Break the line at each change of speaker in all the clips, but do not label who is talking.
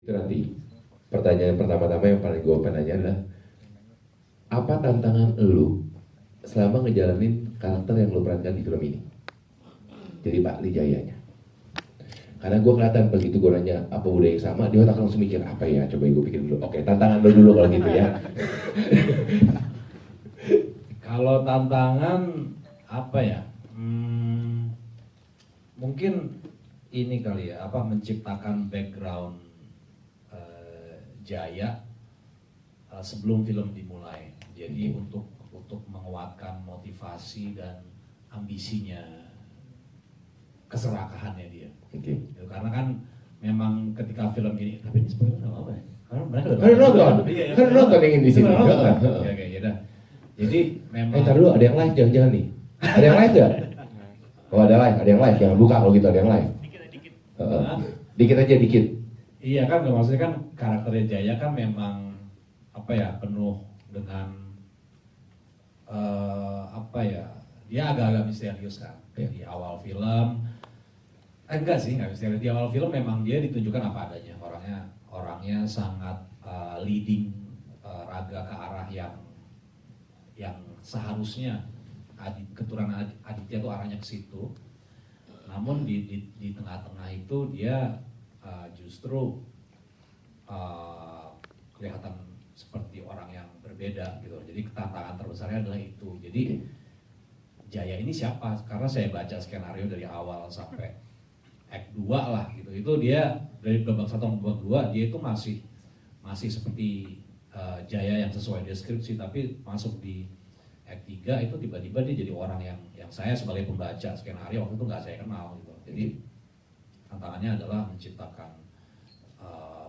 Itu nanti pertanyaan pertama-tama yang paling gue pengen nanya adalah apa tantangan lu selama ngejalanin karakter yang lu perankan di film ini? Jadi Pak Lijayanya. Karena gue kelihatan begitu gue nanya apa udah yang sama, dia otak langsung mikir apa ya, coba gue pikir dulu. Oke, tantangan lu dulu kalau gitu ya.
Kalau tantangan apa ya? Mungkin ini kali ya, menciptakan background Jaya sebelum film dimulai. Jadi untuk menguatkan motivasi dan ambisinya, keserakahannya dia.
Oke.
Karena kan memang ketika film ini, tapi ini sebenarnya nggak apa ya? Karena mereka
Kan nonton yang di sini.
Oke, ya udah. Jadi memang.
Ntar dulu ada yang live jangan-jangan nih. Ada yang live nggak? Oh ada yang live, jangan buka kalau gitu ada yang live. Dikit aja dikit.
Iya kan, maksudnya kan karakternya Jaya kan memang penuh dengan dia agak-agak misterius kan. Di awal film, enggak misterius. Di awal film memang dia ditunjukkan apa adanya. Orangnya sangat leading Raga ke arah yang seharusnya keturunan Aditya itu arahnya ke situ. Namun di tengah-tengah itu dia justru kelihatan seperti orang yang berbeda gitu. Jadi tantangan terbesarnya adalah itu. Jadi Jaya ini siapa? Karena saya baca skenario dari awal sampai act 2 lah gitu. Itu dia dari babak 1 sampai babak 2 dia itu masih seperti Jaya yang sesuai deskripsi, tapi masuk di act 3 itu tiba-tiba dia jadi orang yang saya sebagai pembaca skenario waktu itu nggak saya kenal gitu. Jadi tantangannya adalah menciptakan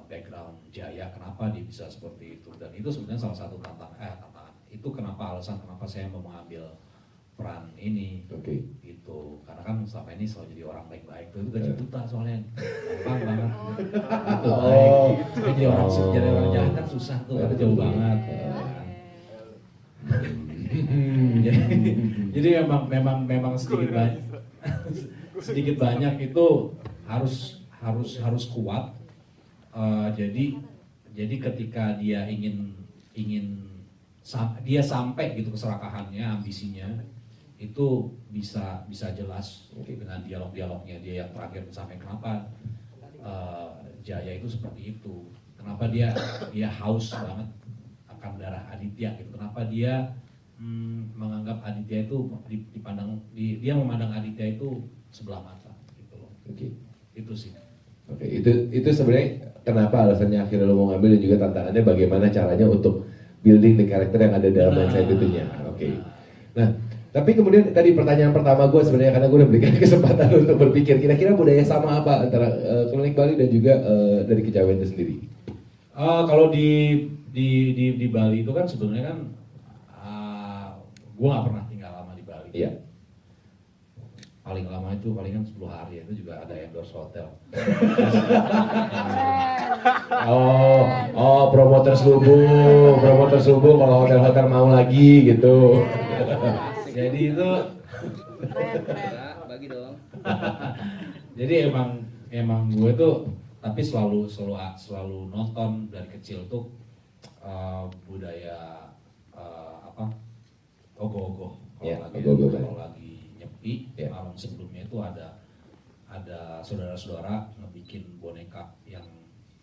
background Jaya, kenapa dia bisa seperti itu, dan itu sebenarnya salah satu tantangan. Itu kenapa alasan kenapa saya mau mengambil peran ini. Gitu. Karena kan selama ini selalu jadi orang baik-baik itu gaji buta soalnya gampang banget gitu. Jadi orang jahat kan susah tuh, kan jauh banget. Jadi memang sedikit banyak itu harus kuat. Jadi ketika dia ingin dia sampai gitu keserakahannya, ambisinya itu bisa jelas dengan dialognya dia yang terakhir sampai kenapa Jaya itu seperti itu, kenapa dia haus banget akan darah Aditya gitu, kenapa dia menganggap Aditya itu dia memandang Aditya itu sebelah mata gitu loh. Itu sih.
Itu sebenarnya kenapa alasannya akhirnya lo mau ngambil, dan juga tantangannya bagaimana caranya untuk building the karakter yang ada dalam mindset itunya. Nah, tapi kemudian tadi pertanyaan pertama gue sebenarnya, karena gue udah berikan kesempatan untuk berpikir kira-kira budaya sama apa antara Klinik Bali dan juga dari Kejawen itu sendiri.
Kalau di Bali itu kan sebenarnya kan gue nggak pernah tinggal lama di Bali.
Iya.
Paling lama itu palingan 10 hari, itu juga ada endorse hotel.
Promoter subuh kalau hotel-hotel mau lagi gitu.
Jadi itu
bagi dong.
Jadi emang gue tuh tapi selalu nonton dari kecil tuh budaya ogoh-ogoh. Kalau lagi nyepi, malam sebelumnya itu ada saudara-saudara ngebikin boneka yang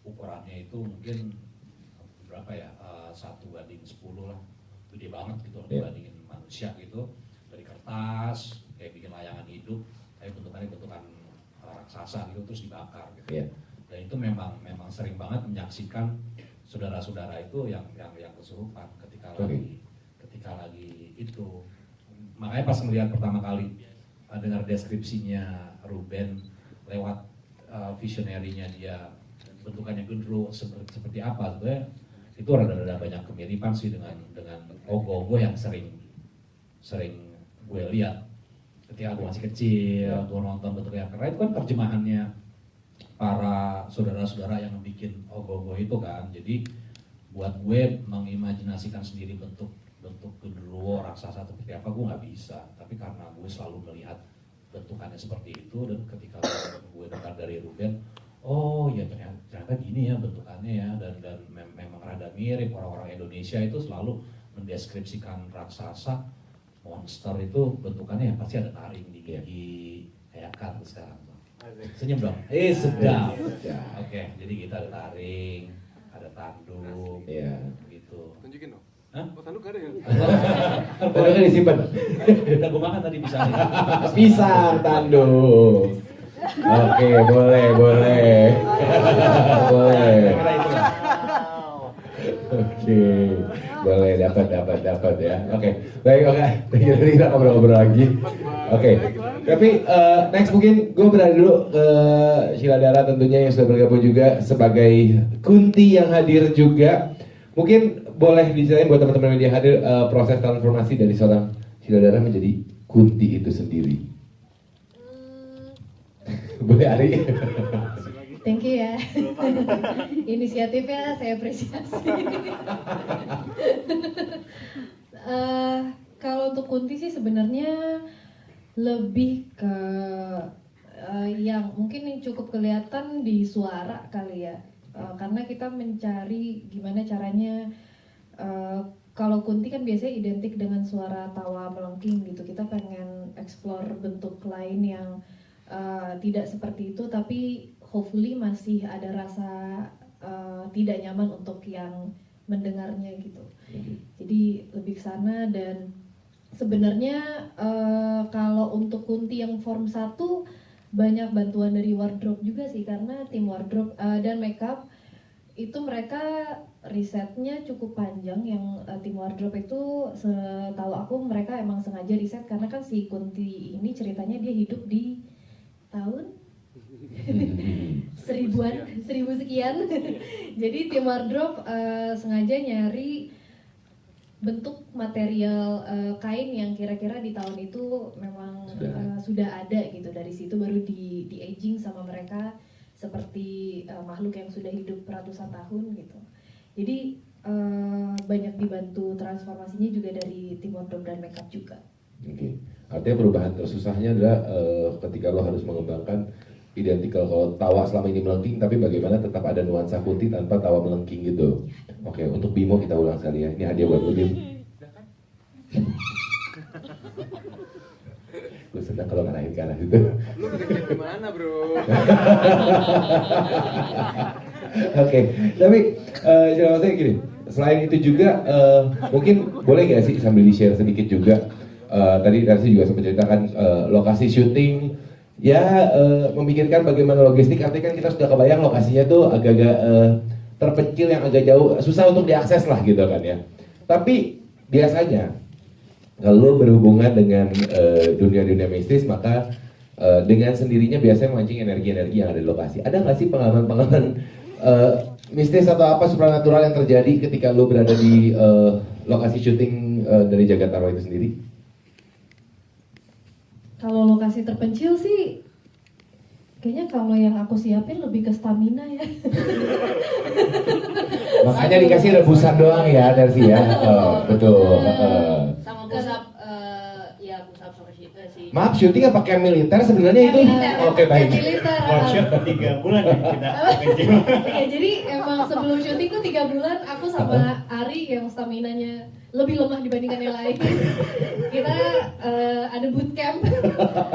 ukurannya itu mungkin berapa ya, 1:10 lah, gede banget gitu dibandingin manusia gitu, dari kertas kayak bikin layangan hidup, tapi bentukannya raksasa gitu, terus dibakar gitu. Dan itu memang sering banget menyaksikan saudara-saudara itu yang kesurupan ketika lagi itu. Makanya pas melihat pertama kali dengar deskripsinya Ruben lewat visionary-nya dia, bentukannya gendro seperti apa, sebenarnya itu rada-rada banyak kemiripan sih dengan ogoh-ogoh yang sering gue lihat ketika gue masih kecil, gue nonton bentuknya, karena itu kan terjemahannya para saudara-saudara yang bikin ogoh-ogoh itu kan. Jadi buat gue mengimajinasikan sendiri bentuk genderuwo raksasa seperti apa, gue nggak bisa. Tapi karena gue selalu melihat bentukannya seperti itu, dan ketika gue dengar dari Ruben, oh ya ternyata ternyata gini ya bentukannya ya, dan memang rada mirip. Orang-orang Indonesia itu selalu mendeskripsikan raksasa, monster itu bentukannya ya pasti ada taring di gigi, kayak kartu sekarang. Senyum dong. Sedap. Oke, jadi kita ada taring, ada tanduk, gitu.
Tunjukin dong.
Hah?
Oh, tanduk ada ya?
Tanduknya disimpan.
Udah gue makan tadi bisa.
Pisang tanduk. Oke, boleh. Boleh. Oke, boleh dapat ya. Oke, baik. Jadi kita ngobrol-ngobrol lagi. Oke, tapi next mungkin gue beralih dulu ke Sheila Dara tentunya yang sudah bergabung juga sebagai Kunti yang hadir juga. Mungkin boleh diceritain buat teman-teman media hadir proses transformasi dari seorang Sheila Dara menjadi Kunti itu sendiri. Boleh Ari?
Thank you ya. Inisiatifnya saya apresiasi. Kalau untuk Kunti sih sebenarnya lebih ke yang mungkin yang cukup kelihatan di suara kali ya. Karena kita mencari gimana caranya, kalau Kunti kan biasanya identik dengan suara tawa melengking gitu. Kita pengen explore bentuk lain yang tidak seperti itu, tapi hopefully masih ada rasa tidak nyaman untuk yang mendengarnya gitu. Jadi lebih ke sana. Dan sebenarnya kalau untuk Kunti yang form 1 banyak bantuan dari wardrobe juga sih, karena tim wardrobe dan makeup itu mereka risetnya cukup panjang. Yang tim wardrobe itu setahu aku mereka emang sengaja riset, karena kan si Kunti ini ceritanya dia hidup di tahun 1000 sekian. Jadi tim wardrobe sengaja nyari bentuk material kain yang kira-kira di tahun itu memang sudah ada gitu. Dari situ baru di aging sama mereka seperti makhluk yang sudah hidup ratusan tahun gitu. Jadi banyak dibantu transformasinya juga dari tim wardrobe dan makeup juga.
Oke. Artinya perubahan tersusahnya adalah ketika lo harus mengembangkan identikal. Kalau tawa selama ini melengking, tapi bagaimana tetap ada nuansa Kunti tanpa tawa melengking gitu. Oke, untuk Bimo kita ulang sekali ya. Ini hadiah buat lu, Bim. Gue senang kalau ngarahin ke arah itu.
Lu ngecek di mana, Bro?
Oke, tapi maksudnya gini, selain itu juga mungkin boleh nggak sih sambil di-share sedikit juga, tadi Darcy juga sempat ceritakan lokasi syuting, ya memikirkan bagaimana logistik. Artinya kan kita sudah kebayang lokasinya tuh agak-agak terpencil, yang agak jauh, susah untuk diakses lah gitu kan ya. Tapi biasanya kalau berhubungan dengan dunia-dunia mistis, maka dengan sendirinya biasanya memancing energi-energi yang ada di lokasi. Ada nggak sih pengalaman-pengalaman mistis atau apa supranatural yang terjadi ketika lo berada di lokasi syuting dari Jagat Arwah itu sendiri?
Kalau lokasi terpencil sih, kayaknya kalau yang aku siapin lebih ke stamina ya.
Makanya dikasih rebusan doang ya, Darcy ya. Betul.
Sama pusap, ya pusap sama si
Maaf, syuting apa kayak militer sebenarnya itu? Oke, baik.
Militer.
Workshop 3 bulan ya kita kencing.
Ya, jadi emang sebelum syuting tuh 3 bulan aku sama Ari yang staminanya lebih lemah dibandingkan yang lain. Kita ada bootcamp,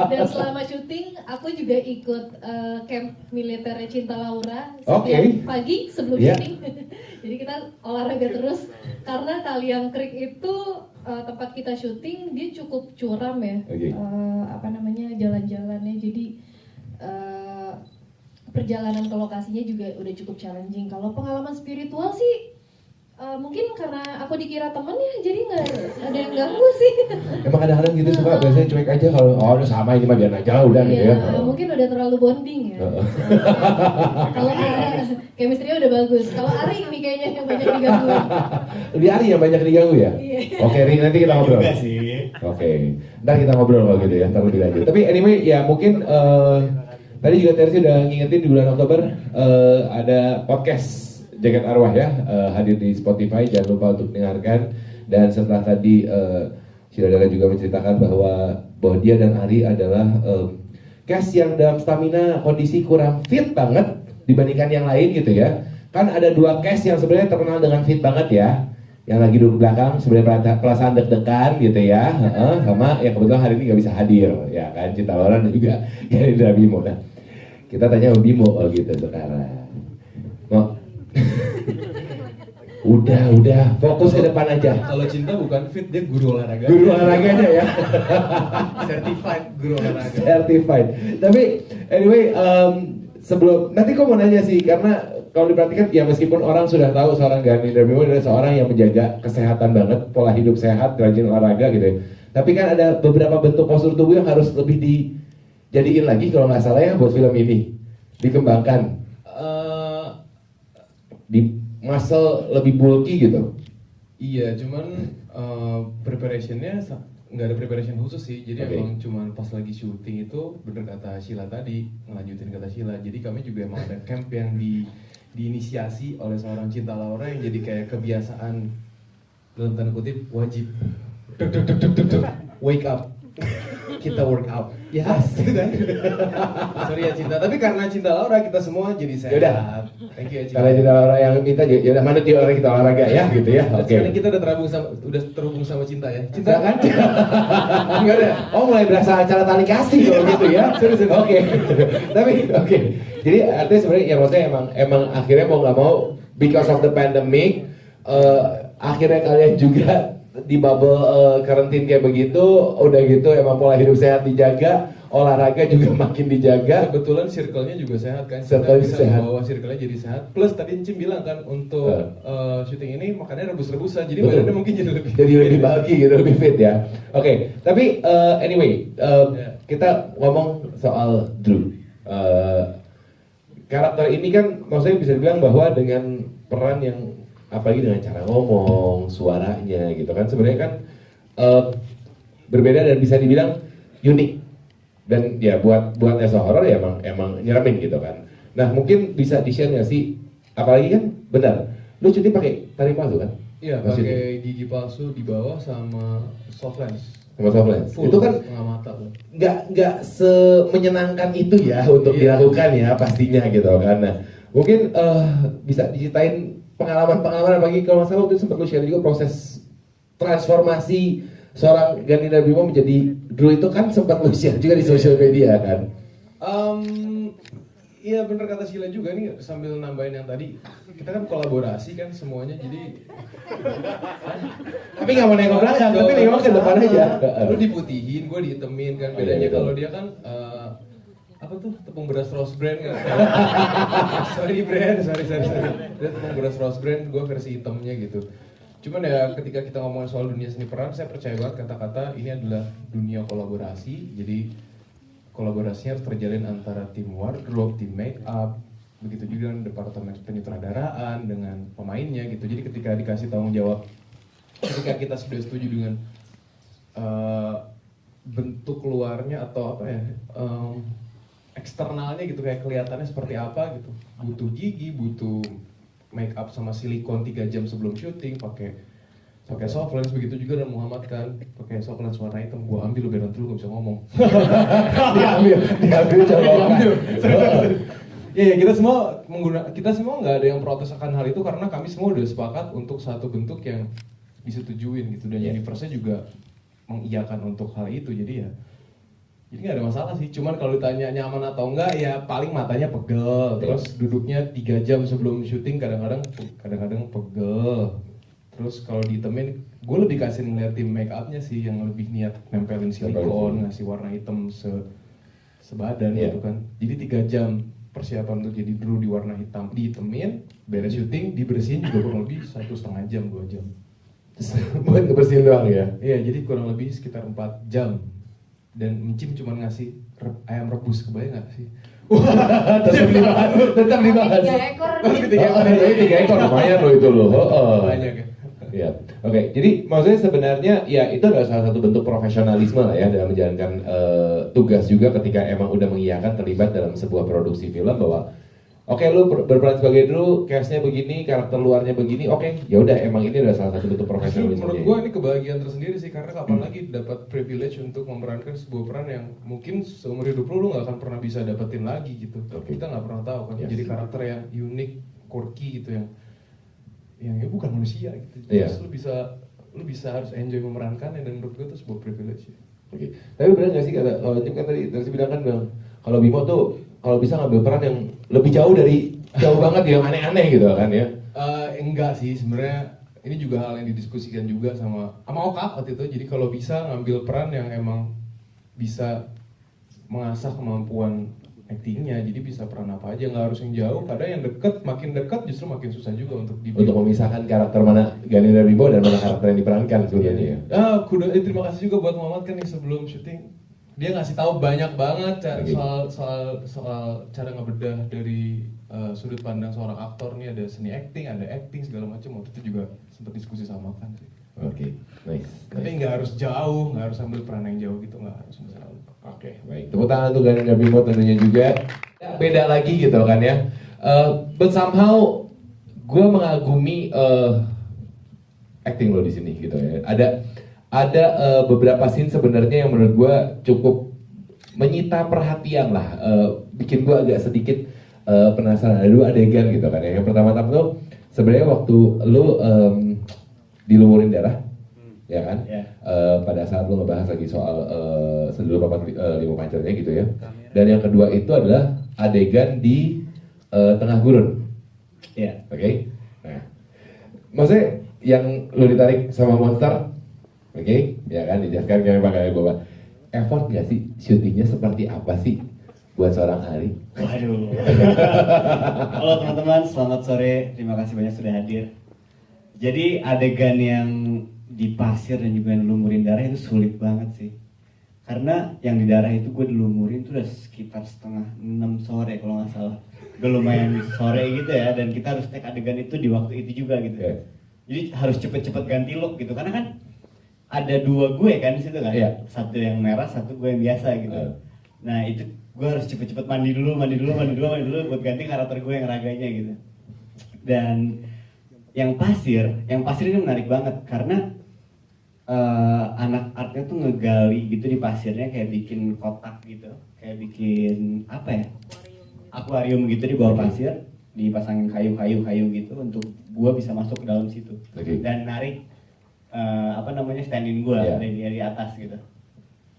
dan selama syuting aku juga ikut camp militer Cinta Laura setiap pagi sebelum syuting. Jadi kita olahraga terus, karena Kaliang Creek itu tempat kita syuting dia cukup curam ya. Jalan-jalannya, jadi perjalanan ke lokasinya juga udah cukup challenging. Kalau pengalaman spiritual sih mungkin karena aku dikira temen ya, jadi nggak ada yang ganggu sih.
Emang kadang-kadang gitu suka, biasanya cuek aja kalau udah sama ini mah biar aja udah gitu ya.
Mungkin udah terlalu bonding ya. Kalau chemistry-nya udah bagus. Kalau Ari ini kayaknya yang banyak diganggu.
Lebih Ari yang banyak diganggu ya? Oke, Ri, nanti kita ngobrol.
Juga sih.
Oke, ntar kita ngobrol kalau gitu ya, ntar lebih lanjut. Tapi anyway, ya mungkin tadi juga Tersi udah ngingetin di bulan Oktober ada podcast Jagat Arwah ya, hadir di Spotify, jangan lupa untuk dengarkan. Dan setelah tadi Sheila Dara juga menceritakan bahwa dia dan Ari adalah cast yang dalam stamina kondisi kurang fit banget, dibandingkan yang lain gitu ya. Kan ada dua cast yang sebenarnya terkenal dengan fit banget ya. Yang lagi duduk belakang sebenarnya perasaan deg-degan gitu ya, sama yang kebetulan hari ini nggak bisa hadir ya kan, Cinta Laura dan juga Gerindra Bimo. Nah, kita tanya sama Bimo gitu sekarang. Mau? Udah, fokus ke depan aja.
Kalau Cinta bukan fit, dia guru olahraga.
Guru olahraganya ya.
Certified guru olahraga.
Certified. Tapi anyway, sebelum nanti kok mau nanya sih, karena kalau diperhatikan ya meskipun orang sudah tahu seorang Gerindra Bimo adalah seorang yang menjaga kesehatan banget, pola hidup sehat, rajin olahraga gitu ya. Tapi kan ada beberapa bentuk postur tubuh yang harus lebih dijadiin lagi kalau nggak salah ya buat film ini. Dikembangkan. Di muscle lebih bulky gitu.
Iya, cuman preparationnya nggak ada preparation khusus sih. Jadi
Oke.
emang cuman pas lagi syuting itu bener kata Sheila tadi, ngelanjutin kata Sheila. Jadi kami juga emang ada camp yang diinisiasi oleh seorang Cinta Laura yang jadi kayak kebiasaan dalam tanda kutip wajib. Wake up. Kita workout. Ya, gitu kan. Sorry ya Cinta, tapi karena Cinta Laura kita semua jadi sehat.
Yaudah.
Thank you ya Cinta.
Kalau kita orang yang minta ya udah manut yuk orang kita olahraga ya gitu ya. Oke.
Sekarang kita udah terhubung sama Cinta ya. Cinta
Silakan.
enggak ada.
Oh mulai berasa acara tali kasih kalau gitu ya. Oke. Tapi oke. Jadi artinya sebenarnya ya maksudnya emang akhirnya mau nggak mau because of the pandemic akhirnya kalian juga di bubble karantin kayak begitu, udah gitu emang pola hidup sehat dijaga, olahraga juga makin dijaga.
Kebetulan circle-nya juga sehat kan.
Circle-nya
Kita bisa
sehat.
bawa circle-nya jadi sehat. Plus tadi Encim bilang kan untuk syuting ini makannya rebus-rebusan. Jadi
Betul.
badannya mungkin
Jadi lebih bulky gitu, lebih fit ya. Oke, tapi anyway, kita ngomong soal Drew. Karakter ini kan maksudnya bisa dibilang bahwa dengan peran yang apalagi dengan cara ngomong, suaranya gitu kan sebenarnya kan berbeda dan bisa dibilang unik. Dan ya buat as a horror ya emang nyeremin gitu kan. Nah, mungkin bisa di-share nggak sih, apalagi kan benar, lu cuti pakai taring palsu kan?
Iya,
Maksudnya?
pakai gigi palsu di bawah sama soft lens.
Sama soft lens.
Full,
Itu kan
setengah mata tuh.
nggak semenyenangkan itu ya untuk
Iya.
dilakukan ya pastinya gitu kan. Nah, mungkin bisa diceritain pengalaman apalagi kalau nggak salah waktu itu sempat lu share juga proses transformasi seorang Gerindra Bimo menjadi Drew itu kan sempat lu share juga di sosial media kan.
Iya bener kata Sheila juga nih, sambil nambahin yang tadi, kita kan kolaborasi kan semuanya, jadi
Tapi nggak mau nengok belakang, tapi nengok ke depan aja.
lu diputihin, gue dihitemin kan. Bedanya
Betul.
kalau dia kan apa tuh, tepung beras Rose Brand kan. sorry. Dia tepung beras Rose Brand, gue versi hitamnya gitu. Cuman ya ketika kita ngomongin soal dunia seni peran, saya percaya banget kata-kata ini adalah dunia kolaborasi. Jadi kolaborasinya harus terjalin antara tim wardrobe, tim make up, begitu juga dengan departemen penyutradaraan dengan pemainnya gitu. Jadi ketika dikasih tanggung jawab, ketika kita sudah setuju dengan bentuk luarnya atau apa ya, eksternalnya gitu, kayak kelihatannya seperti apa gitu, butuh gigi, butuh make up sama silikon 3 jam sebelum syuting, pakai soft lens, begitu juga dengan Muhammad kan pakai soft lens warna hitam. Gua ambil lu biar nanti lu gak bisa ngomong.
diambil coba.
Iya, kita semua nggak ada yang protes akan hal itu karena kami semua udah sepakat untuk satu bentuk yang disetujuin gitu, dan universe-nya juga mengiyakan untuk hal itu. Jadi nggak ada masalah sih. Cuman kalau ditanya nyaman atau enggak, ya paling matanya pegel, terus duduknya 3 jam sebelum syuting kadang-kadang pegel. Terus kalau ditemin, gue lebih kasih ngeliat tim make up-nya sih yang lebih niat nempelin silikon, ngasih warna hitam sebadan gitu kan. Jadi 3 jam persiapan untuk jadi Drew di warna hitam, ditemin, beres syuting, dibersihin juga kurang lebih 1,5 jam, 2 jam.
Buat ngebersihin doang ya.
Iya, jadi kurang lebih sekitar 4 jam. Dan Encim cuma ngasih ayam rebus, kebayang gak sih?
Tetap dibahas.
3 ekor
Tiga ekor lumayan loh itu loh.
Banyak ya.
Ya, oke. Jadi maksudnya sebenarnya ya itu adalah salah satu bentuk profesionalisme lah ya dalam menjalankan tugas juga ketika emang udah mengiyakan terlibat dalam sebuah produksi film, bahwa Oke, lu berperan sebagai Drew, cast-nya begini, karakter luarnya begini, oke, ya udah emang ini udah salah satu bentuk
Justru
profesionalisme.
menurut gue ini kebahagiaan tersendiri sih, karena kapan lagi dapat privilege untuk memerankan sebuah peran yang mungkin seumur hidup lu nggak akan pernah bisa dapetin lagi gitu.
Oke.
Kita nggak pernah tahu kan.
Yes.
Jadi karakter yang unik, quirky gitu yang ya bukan manusia gitu.
Iya.
Terus lu bisa harus enjoy memerankannya, dan menurut gue itu sebuah privilege.
Oke. Tapi benar nggak sih kata kalau Jim kan tadi bilang kan bilang kalau Bimo tuh kalau bisa ngambil peran yang lebih jauh banget yang aneh-aneh gitu kan ya.
Enggak sih, sebenarnya ini juga hal yang didiskusikan juga sama Oka waktu itu. Jadi kalau bisa ngambil peran yang emang bisa mengasah kemampuan actingnya, jadi bisa peran apa aja, nggak harus yang jauh. Kadang yang deket, makin dekat justru makin susah juga untuk
Untuk memisahkan karakter mana Gani dan Bimo dan mana karakter yang diperankan sebenarnya.
Terima kasih juga buat Muhammad kan nih sebelum syuting dia ngasih tahu banyak banget soal cara ngebedah dari sudut pandang seorang aktor. Nih ada seni acting segala macam. Waktu itu juga sempat diskusi sama kan sih.
Oke, nice.
Tapi nggak harus jauh, nggak harus ambil peran yang jauh gitu, nggak harus misalnya.
Oke, baik. Tepuk tangan untuk Gani dan Bimo tentunya juga. Ya, beda lagi gitu kan ya. But somehow gue mengagumi acting lo di sini gitu ya. Ada beberapa scene sebenarnya yang menurut gue cukup menyita perhatian lah, bikin gue agak sedikit penasaran. Ada 2 adegan gitu kan ya. Yang pertama-tama tuh sebenarnya waktu lo dilumurin darah, ya kan?
Ya.
Pada saat lo ngebahas lagi soal sedulur papat lima pacarnya gitu ya. Dan yang kedua itu adalah adegan di tengah gurun.
Iya.
Oke. Nah, maksudnya yang lo ditarik sama monster, oke, ya kan, dijelaskan kayak pakai bawa. Effort nggak sih syutingnya seperti apa sih buat seorang Ari?
Waduh. Halo teman-teman, selamat sore. Terima kasih banyak sudah hadir. Jadi adegan yang di pasir dan juga yang lumurin darah itu sulit banget sih. Karena yang di darah itu gue dilumurin itu udah sekitar 5:30 sore kalau nggak salah. Udah lumayan sore gitu ya, dan kita harus take adegan itu di waktu itu juga gitu.
Yeah.
Jadi harus cepet-cepet ganti look gitu, karena kan ada 2 gue kan di situ kan.
Yeah.
Satu yang merah, satu gue yang biasa gitu. Nah itu gue harus cepet-cepet mandi dulu buat ganti karakter gue yang raganya gitu. Dan yang pasir ini menarik banget karena anak artnya tuh ngegali gitu di pasirnya, kayak bikin kotak gitu, kayak bikin apa ya, akuarium gitu di bawah pasir, dipasangin kayu gitu untuk gua bisa masuk ke dalam situ.
Okay.
Dan narik stand-in gua
Yeah.
dari atas gitu.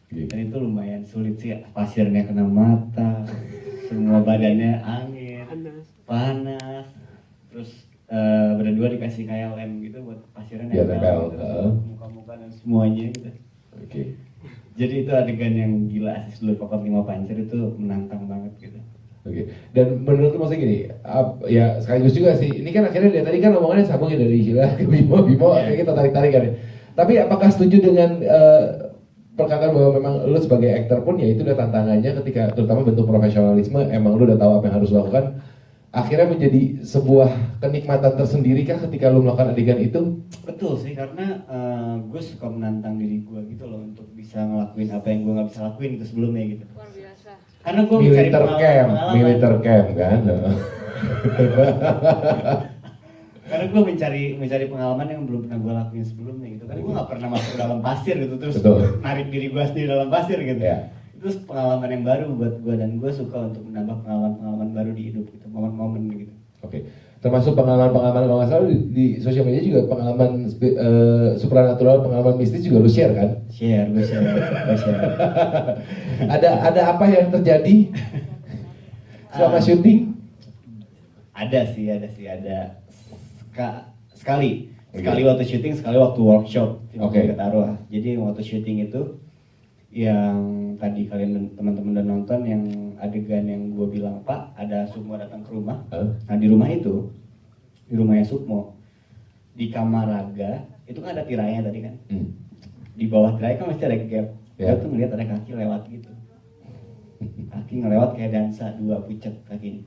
Okay.
Dan itu lumayan sulit sih, pasirnya kena mata, semua badannya angin, panas, terus berdua dikasih kayak lem gitu buat pasirnya
Biar
nempel
nempel,
gitu, muka-muka dan semuanya gitu.
Oke.
Jadi itu adegan yang gila sih, Sedulur Papat Lima Pancer itu menantang banget gitu.
Oke. Dan menurut maksudnya gini, ya sekaligus juga sih. Ini kan akhirnya dari tadi kan omongannya sambungin dari Sheila ke Bimo,
Yeah.
kita tarik-tarik kan ya. Tapi apakah setuju dengan perkataan bahwa memang lu sebagai aktor pun ya itu udah tantangannya ketika terutama bentuk profesionalisme, emang lu udah tahu apa yang harus lu lakukan. Akhirnya menjadi sebuah kenikmatan tersendiri kah ketika lu melakukan adegan itu?
Betul sih, karena gue suka menantang diri gue gitu loh untuk bisa ngelakuin apa yang gue nggak bisa lakuin gitu sebelumnya gitu.
Luar biasa.
Karena gue mencari
Militer camp kan.
Karena gue mencari pengalaman yang belum pernah gue lakuin sebelumnya gitu. Karena gue nggak pernah masuk ke dalam pasir gitu, terus
Betul.
narik diri gue sendiri dalam pasir gitu.
Ya.
Itu pengalaman yang baru buat gue, dan gue suka untuk menambah pengalaman baru di hidup gitu, momen-momen gitu.
Oke. Termasuk pengalaman-pengalaman kalau nggak salah di sosial media juga pengalaman supranatural, pengalaman mistis juga lu share kan?
Gue share.
Ada apa yang terjadi selama syuting?
Ada. Sekali waktu syuting, sekali waktu workshop.
Oke.
Taruh. Jadi waktu syuting itu yang tadi kalian teman-teman udah nonton, yang adegan yang gue bilang, Pak, ada Sukmo datang ke rumah. Nah di rumahnya Sukmo, di kamar Raga itu kan ada tirainya tadi kan. Di bawah tirai kan masih ada gap.
Ya.
Gue tuh ngeliat ada kaki lewat gitu. Kaki ngelewat kayak dansa, 2 pucet kakinya.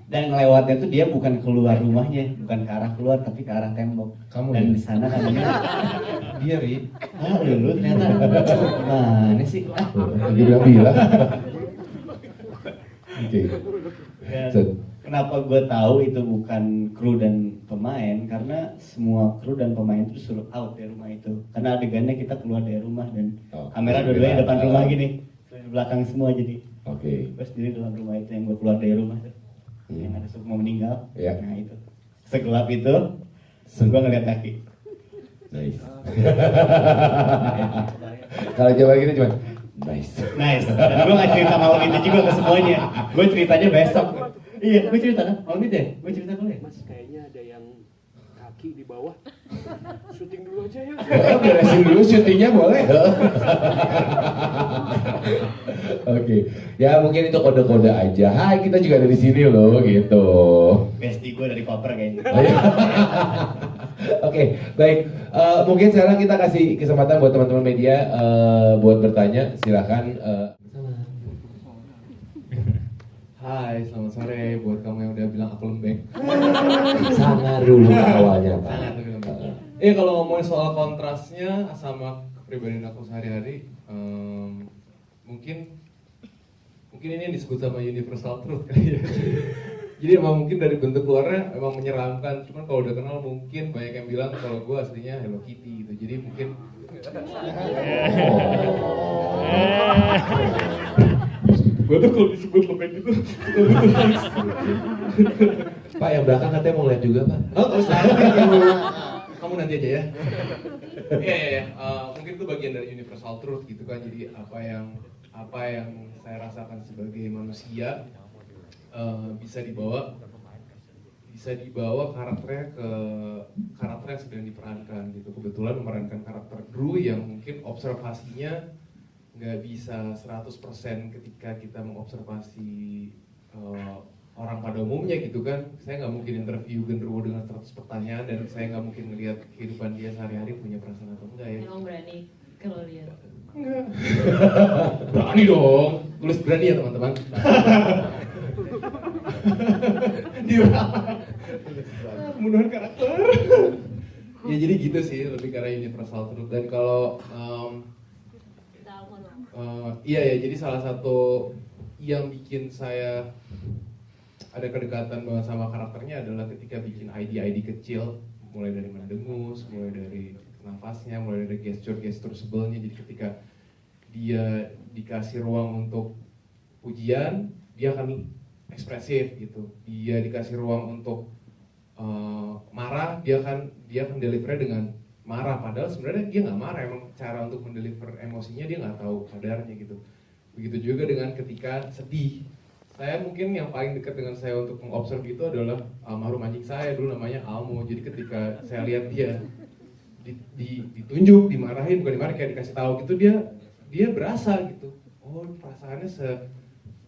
Dan ngelewatnya tuh dia bukan keluar rumahnya, bukan ke arah keluar, tapi ke arah tembok.
Kamu
dan
ya?
di sana katanya
Dia Ri.
lu ternyata mana sih?
Lagi bilang-bilang. Oke.
Dan
So-
kenapa gue tahu itu bukan kru dan pemain, karena semua kru dan pemain itu disuruh out dari rumah itu. Karena adegannya kita keluar dari rumah dan
Oh,
kamera dua-duanya depan rumah gini, terus di belakang semua, jadi
Oke.
gue sendiri dalam rumah itu yang gue keluar dari rumah tuh. Yang ada semua meninggal.
Iya.
Nah itu segelap itu, gue ngeliat kaki.
Nice. Kalau jawaban kita cuma nice.
Nice. Dan gue gak cerita malam itu juga ke semuanya. Gue ceritanya besok. Iya, gue cerita kan malam itu ya. Gue cerita dulu ya.
Mas, kayaknya ada yang kaki di bawah. Syuting dulu aja ya.
Boleh, beresin dulu syutingnya boleh. Oke, ya mungkin itu kode-kode aja. Hai, kita juga dari sini loh, gitu.
Bestie gue dari koper kayaknya.
Oke, baik. Mungkin sekarang kita kasih kesempatan buat teman-teman media buat bertanya. Silakan.
Hai, selamat sore buat kamu yang udah bilang aku lembek.
Sangar dulu awalnya, Pak.
Sangat tapi lembek. Kalau ngomongin soal kontrasnya sama kepribadian aku sehari-hari, mungkin ini yang disebut sama universal truth kali ya. Jadi emang mungkin dari bentuk luarnya emang menyeramkan, cuman kalau udah kenal mungkin banyak yang bilang kalau gue aslinya Hello Kitty gitu. Jadi mungkin gue tuh kalau disebut lembek itu butuh nangis.
Pak, yang belakang katanya mau lihat juga, Pak.
Oh, nggak usah. Kamu nanti aja ya. Iya. Mungkin itu bagian dari universal truth gitu kan. Jadi apa yang saya rasakan sebagai manusia bisa dibawa karakternya ke karakter yang sedang diperankan gitu. Kebetulan memerankan karakter Drew yang mungkin observasinya nggak bisa 100% ketika kita mengobservasi orang pada umumnya gitu kan. Saya nggak mungkin interview genderuwo dengan 100 pertanyaan dan saya nggak mungkin ngelihat kehidupan dia sehari-hari punya perasaan atau enggak ya.
Emang berani kalau lihat.
Enggak. Berani dong. Tulis berani ya teman-teman. Pembunuhan karakter. Ya jadi gitu sih, lebih karena universal truth. Dan kalau iya ya, jadi salah satu yang bikin saya ada kedekatan banget sama karakternya adalah ketika bikin ID kecil, mulai dari mendengus, mulai dari nafasnya, mulai dari gestur sebelnya. Jadi ketika dia dikasih ruang untuk pujian, dia akan ekspresif gitu. Dia dikasih ruang untuk marah, dia akan deliver dengan marah. Padahal sebenarnya dia nggak marah, emang cara untuk mendeliver emosinya dia nggak tahu kadarnya gitu. Begitu juga dengan ketika sedih. Saya mungkin yang paling dekat dengan saya untuk mengobserv itu adalah almarhum anjing saya, dulu namanya Almo. Jadi ketika saya lihat dia ditunjuk, dimarahin, bukan dimarahin, kayak dikasih tahu gitu, dia berasa gitu. Oh, perasaannya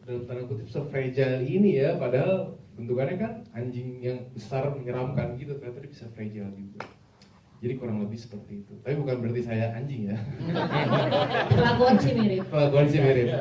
dalam tanda kutip se-fragile ini ya, padahal bentukannya kan anjing yang besar menyeramkan gitu, ternyata dia bisa fragile juga. Jadi kurang lebih seperti itu. Tapi bukan berarti saya anjing ya.
Kelakuan sih mirip.
Kelakuan sih mirip.